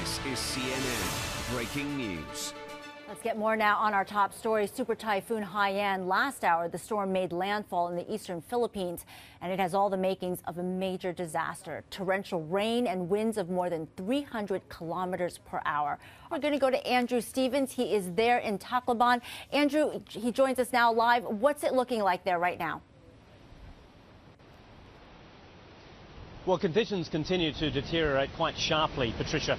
This is CNN Breaking News. Let's get more now on our top story. Super Typhoon Haiyan. Last hour, the storm made landfall in the eastern Philippines, and it has all the makings of a major disaster. Torrential rain and winds of more than 300 kilometers per hour. We're going to go to Andrew Stevens. He is there in Tacloban. Andrew, he joins us now live. What's it looking like there right now? Well, conditions continue to deteriorate quite sharply, Patricia.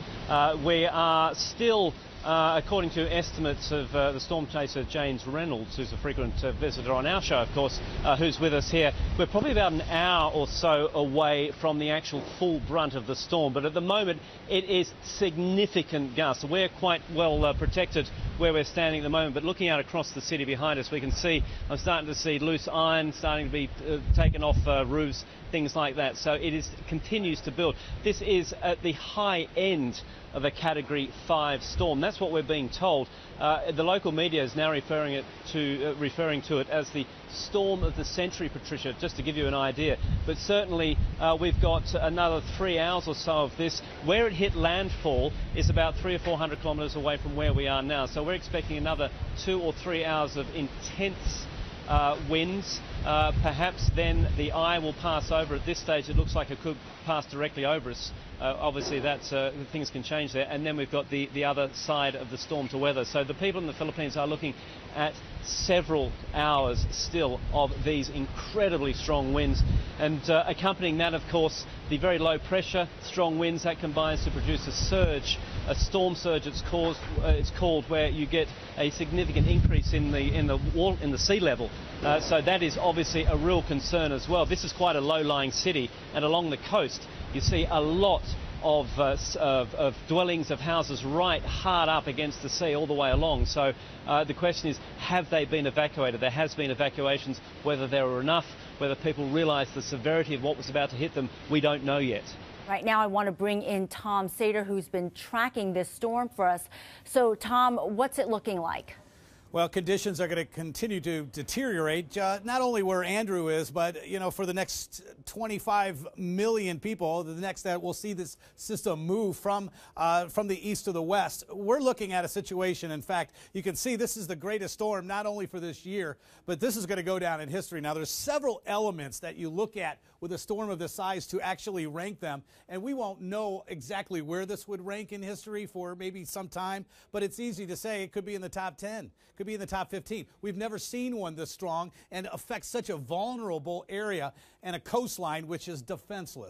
We are still, according to estimates of the storm chaser James Reynolds, who's a frequent visitor on our show, of course, who's with us here, we're probably about an hour or so away from the actual full brunt of the storm. But at the moment, it is significant gusts. We're quite well protected where we're standing at the moment, but looking out across the city behind us, we can see, I'm starting to see loose iron starting to be taken off roofs, things like that. So it continues to build. This is at the high end of a Category 5 storm. That's what we're being told. The local media is now referring to it as the storm of the century, Patricia, just to give you an idea. But certainly we've got another 3 hours or so of this. Where it hit landfall is about 300 or 400 kilometres away from where we are now. So we're expecting another 2 or 3 hours of intense winds. Perhaps then the eye will pass over. At this stage, it looks like it could pass directly over us. Obviously, that's things can change there. And then we've got the other side of the storm to weather. So the people in the Philippines are looking at several hours still of these incredibly strong winds. And accompanying that, of course, the very low pressure, strong winds, that combines to produce a surge, a storm surge it's called, where you get a significant increase in the sea level. So that is obviously a real concern as well. This is quite a low-lying city, and along the coast you see a lot of dwellings, of houses right hard up against the sea all the way along. So the question is, have they been evacuated? There has been evacuations. Whether there were enough, whether people realised the severity of what was about to hit them, we don't know yet. Right now, I want to bring in Tom Sater, who's been tracking this storm for us. So, Tom, what's it looking like? Well, conditions are going to continue to deteriorate, not only where Andrew is, but, you know, for the next 25 million people, the next that we'll see this system move from the east to the west. We're looking at a situation, in fact, you can see this is the greatest storm, not only for this year, but this is going to go down in history. Now, there's several elements that you look at with a storm of this size to actually rank them, and we won't know exactly where this would rank in history for maybe some time, but it's easy to say it could be in the top 10. Could be in the top 15. We've never seen one this strong and affects such a vulnerable area and a coastline which is defenseless.